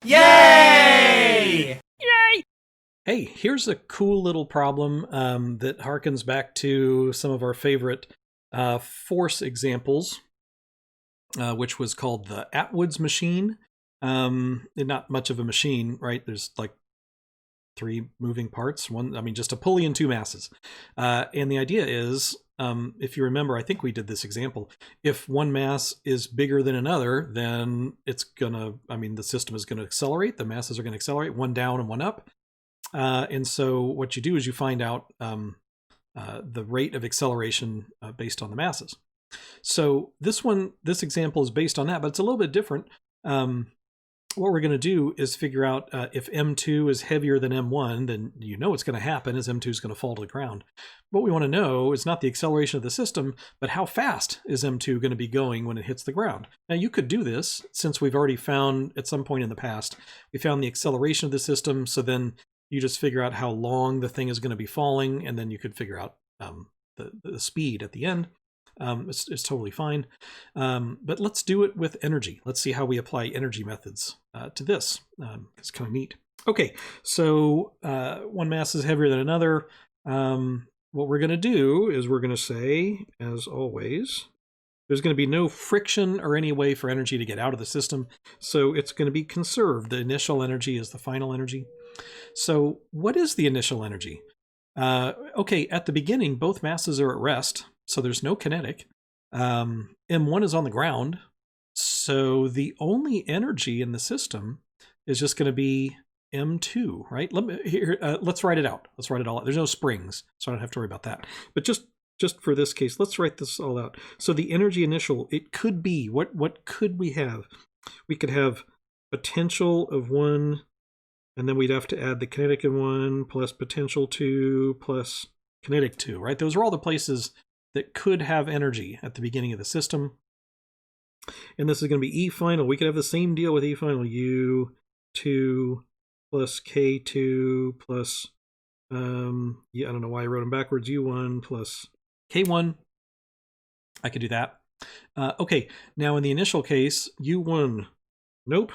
Yay! Yay! Hey, here's a cool little problem that harkens back to some of our favorite force examples, which was called the Atwoods Machine. Not much of a machine, right? There's like 3 moving parts. Just a pulley and 2 masses. And the idea is, if you remember, I think we did this example. If one mass is bigger than another, then the system is gonna accelerate. The masses are gonna accelerate, one down and one up. And so what you do is you find out the rate of acceleration based on the masses. So this example is based on that, but it's a little bit different. What we're going to do is figure out if M2 is heavier than M1, then you know what's going to happen is M2 is going to fall to the ground. What we want to know is not the acceleration of the system, but how fast is M2 going to be going when it hits the ground. Now you could do this since we've already found at some point in the past, we found the acceleration of the system, so then you just figure out how long the thing is going to be falling, and then you could figure out the speed at the end. It's totally fine. But let's do it with energy. Let's see how we apply energy methods to this. It's kind of neat. Okay, so one mass is heavier than another. What we're going to do is we're going to say, as always, there's going to be no friction or any way for energy to get out of the system, so it's going to be conserved. The initial energy is the final energy. So what is the initial energy? Okay, at the beginning, both masses are at rest, so there's no kinetic. M1 is on the ground, so the only energy in the system is just going to be M2, right? Let's write it out. Let's write it all out. There's no springs, so I don't have to worry about that. But just for this case, let's write this all out. So the energy initial, it could be, what could we have? We could have potential of 1, and then we'd have to add the kinetic of 1 plus potential 2 plus kinetic 2, right? Those are all the places that could have energy at the beginning of the system. And this is going to be E final. We could have the same deal with E final. U2 plus K2 plus, I don't know why I wrote them backwards, U1 plus K1. I could do that. Okay, now in the initial case, U1, nope,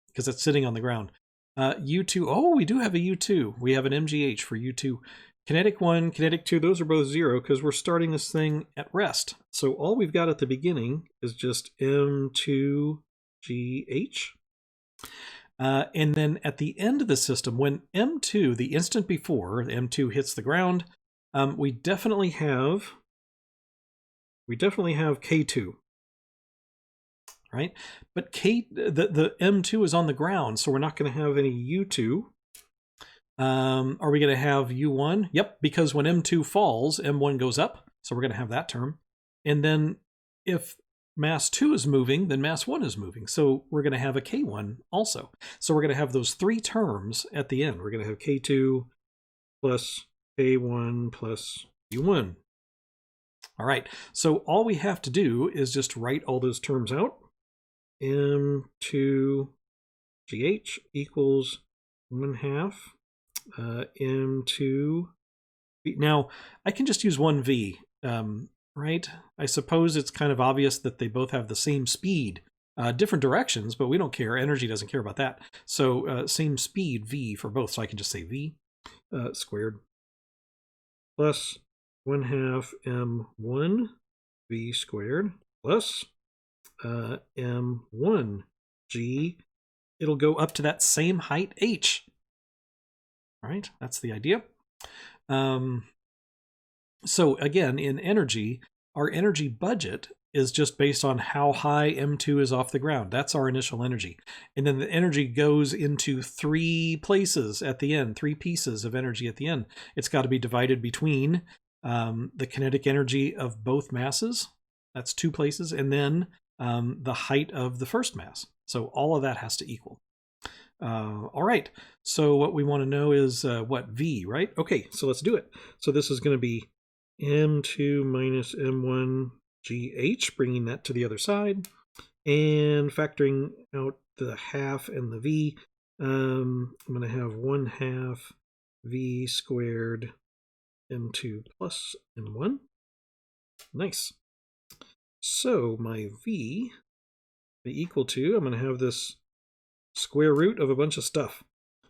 because it's sitting on the ground. U2, oh, we do have a U2. We have an MGH for U2. Kinetic 1, Kinetic 2, those are both 0 because we're starting this thing at rest. So all we've got at the beginning is just M2GH. And then at the end of the system, when M2, the instant before M2 hits the ground, we definitely have K2. Right? But the M2 is on the ground, so we're not going to have any U2. Are we going to have U1? Yep, because when M2 falls, M1 goes up, so we're going to have that term. And then if mass 2 is moving, then mass 1 is moving, so we're going to have a K1 also. So we're going to have those 3 terms at the end. We're going to have K2 plus K1 plus U1. All right, so all we have to do is just write all those terms out. M2GH equals 1/2 M2. Now, I can just use 1V, right? I suppose it's kind of obvious that they both have the same speed, different directions, but we don't care. Energy doesn't care about that. So same speed, V, for both. So I can just say V squared plus 1/2 M1 V squared plus M1G. It'll go up to that same height, H. All right, that's the idea. So again, in energy, our energy budget is just based on how high M2 is off the ground. That's our initial energy. And then the energy goes into 3 places at the end, 3 pieces of energy at the end. It's got to be divided between the kinetic energy of both masses. That's 2 places. And then the height of the first mass. So all of that has to equal. All right, so what we want to know is what, V, right? Okay, so let's do it. So this is going to be M2 minus M1GH, bringing that to the other side, and factoring out the half and the V. I'm going to have 1/2 V squared M2 plus M1. Nice. So my V be equal to, I'm going to have this square root of a bunch of stuff.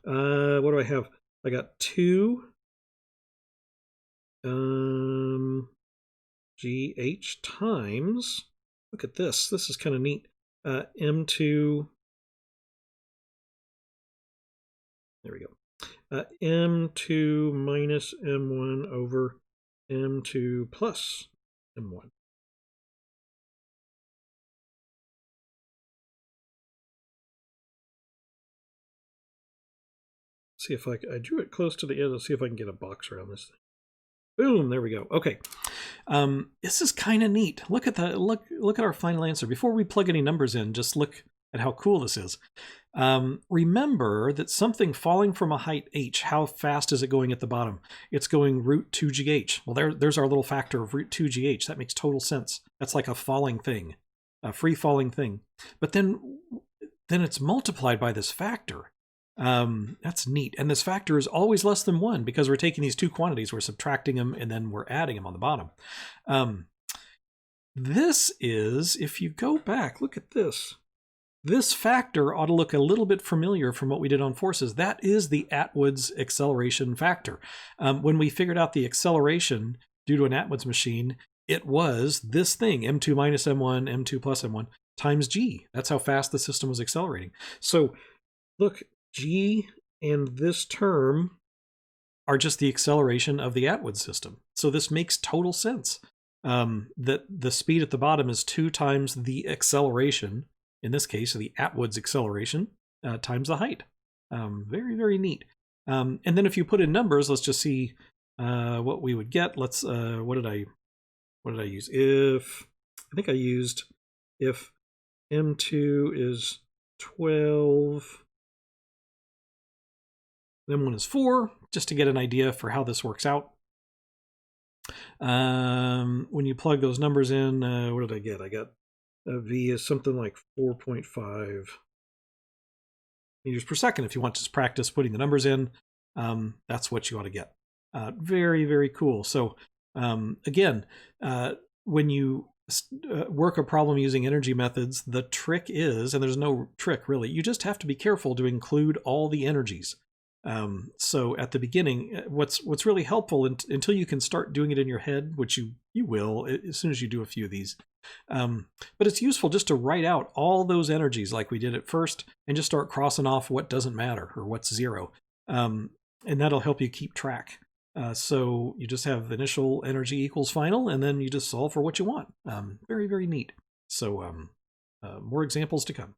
What do I have? I got 2 GH times, look at this. This is kind of neat. M2, there we go. M2 minus M1 over M2 plus M1. See if I drew it close to the edge. Let's see if I can get a box around this thing. Boom, there we go. Okay. This is kind of neat. Look at that. Look at our final answer. Before we plug any numbers in, just look at how cool this is. Remember that something falling from a height h, how fast is it going at the bottom? It's going root 2gh. Well, there's our little factor of root 2gh. That makes total sense. That's like a falling thing, a free falling thing. But then it's multiplied by this factor. That's neat. And this factor is always less than 1 because we're taking these two quantities, we're subtracting them, and then we're adding them on the bottom. This is, if you go back, look at this. This factor ought to look a little bit familiar from what we did on forces. That is the Atwood's acceleration factor. When we figured out the acceleration due to an Atwoods machine, it was this thing, m2 minus m1, m2 plus m1, times g. That's how fast the system was accelerating. So look, g and this term are just the acceleration of the Atwood system. So this makes total sense. That the speed at the bottom is 2 times the acceleration, in this case, the Atwood's acceleration, times the height. Very, very neat. And then if you put in numbers, let's just see what we would get. Let's, what did I use? I think I used if M2 is 12, M1 is 4, just to get an idea for how this works out. When you plug those numbers in, what did I get? I got V is something like 4.5 meters per second. If you want to just practice putting the numbers in, that's what you ought to get. Very, very cool. So again, when you work a problem using energy methods, the trick is, and there's no trick really, you just have to be careful to include all the energies. So at the beginning, what's really helpful until you can start doing it in your head, which you will as soon as you do a few of these. But it's useful just to write out all those energies like we did at first and just start crossing off what doesn't matter or what's zero. And that'll help you keep track. So you just have initial energy equals final, and then you just solve for what you want. Very, very neat. So more examples to come.